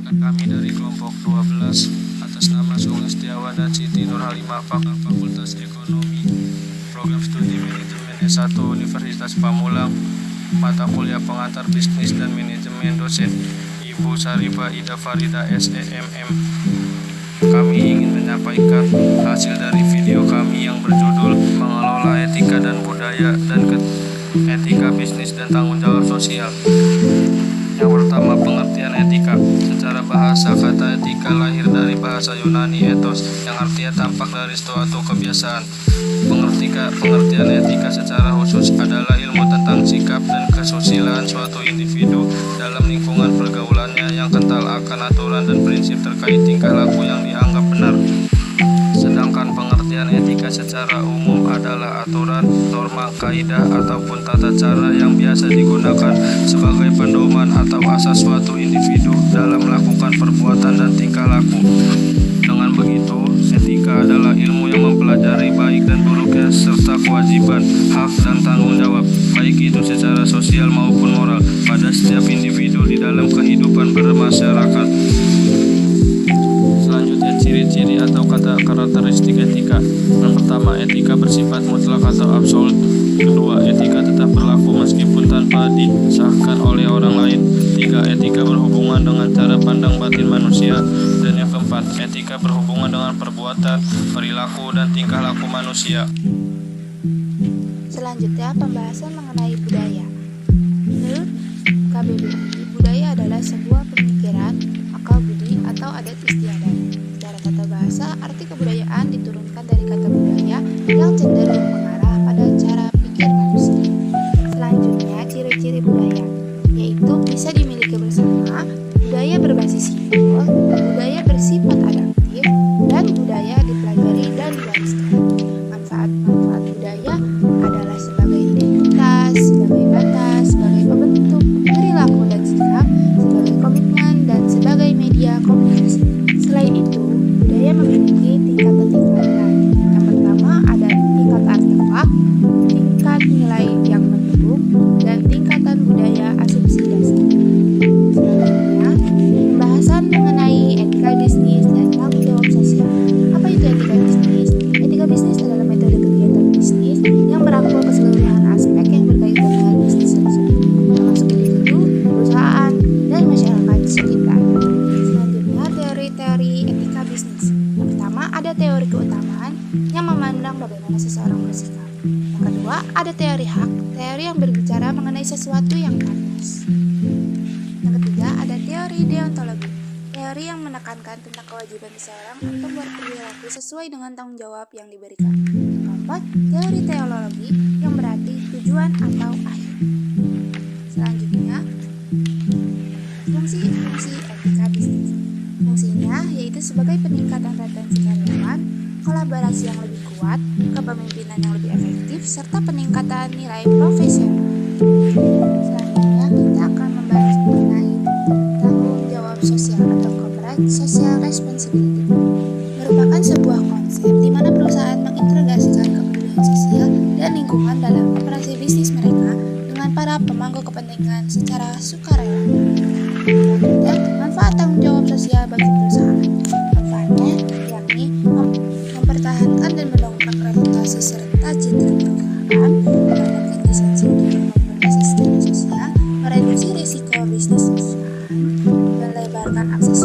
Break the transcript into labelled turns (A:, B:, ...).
A: Perkenalkan, kami dari kelompok 12 atas nama Sugeng Setiawan dan Siti Nurhalimah, Fakultas Ekonomi, Program Studi Manajemen S1 Universitas Pamulang, mata kuliah pengantar bisnis dan manajemen, dosen Ibu Sarifah Ida Farida SEMM. Kami ingin menyampaikan hasil dari video kami yang berjudul Mengelola Etika dan Budaya dan Etika Bisnis dan Tanggung Jawab Sosial. Yang pertama, pengertian etika. Secara bahasa, kata etika lahir dari bahasa Yunani ethos, yang artinya tampak dari suatu kebiasaan. Pengertian etika secara khusus adalah ilmu tentang sikap dan kesusilaan suatu individu dalam lingkungan pergaulannya yang kental akan aturan dan prinsip terkait tingkah laku yang dianggap benar. Sedangkan pengertian etika secara umum adalah aturan, norma, kaidah, ataupun tata cara yang biasa digunakan sebagai pedoman atau asas suatu individu dalam melakukan perbuatan dan tingkah laku. Dengan begitu, etika adalah ilmu yang mempelajari baik dan buruknya serta kewajiban, hak, dan tanggung jawab, baik itu secara sosial maupun moral, pada setiap individu di dalam kehidupan bermasyarakat. Selanjutnya, ciri-ciri atau karakteristik etika. Yang pertama, etika bersifat mutlak atau absolut. Kedua, etika tetap berlaku meskipun tanpa disahkan oleh orang lain. Tiga, etika berhubungan dengan cara pandang batin manusia. Dan yang keempat, etika berhubungan dengan perbuatan, perilaku, dan tingkah laku manusia.
B: Selanjutnya, pembahasan mengenai budaya. Menurut KBBI, budaya adalah sebuah pemikiran, akal budi, atau adat istiadat. Secara tata bahasa, arti kebudayaan diturunkan dari kata budaya yang cenderung mengarah pada cara pikir manusia. Selanjutnya, ciri-ciri budaya, yaitu bisa dimiliki bersama, budaya berbasis simbol, budaya bersifat adaptif, dan budaya dipelajari dan diwariskan. Manfaat-manfaat budaya adalah sebagai identitas, sebagai batas, sebagai pembentuk perilaku dan sikap, sebagai komitmen, dan sebagai media komunikasi. Selain itu, budaya memiliki tingkatan-tingkatan. Yang pertama ada tingkat artefak, tingkat nilai yang mendukung, dan tingkatan budaya asumsi dasar. Selanjutnya, pembahasan mengenai etika bisnis dan tanggung jawab sosial. Apa itu etika bisnis? Etika bisnis adalah metode kegiatan bisnis yang merangkul keseluruhan aspek yang berkaitan dengan bisnis tersebut, termasuk individu, perusahaan, dan masyarakat sekitar. Selanjutnya, teori-teori etika bisnis. Yang pertama, ada teori keutamaan yang memandang bagaimana seseorang bersikap. Yang kedua, ada teori hak, teori yang berbicara mengenai sesuatu yang pantas. Yang ketiga, ada teori deontologi, teori yang menekankan tentang kewajiban seseorang untuk berperilaku sesuai dengan tanggung jawab yang diberikan. Yang keempat, teori teologi yang berarti tujuan atau akhir. Selanjutnya, fungsi etika bisnis. Fungsinya yaitu sebagai peningkatan retensi karyawan, kolaborasi yang lebih kuat, kepemimpinan yang lebih efektif, serta peningkatan nilai profesional. Selanjutnya, kita akan membahas mengenai tanggung jawab sosial atau corporate social responsibility. Merupakan sebuah konsep di mana perusahaan mengintegrasikan kepedulian sosial dan lingkungan dalam operasi bisnis mereka dengan para pemangku kepentingan secara sukarela. Selanjutnya, manfaat tanggung jawab sosial bagi perusahaan. Manfaatnya yakni mempertahankan dan mendongkrak reputasi serta citra perusahaan, meningkatkan lisensi untuk mempromosi secara sosial, mereduksi risiko bisnis perusahaan, melebarkan akses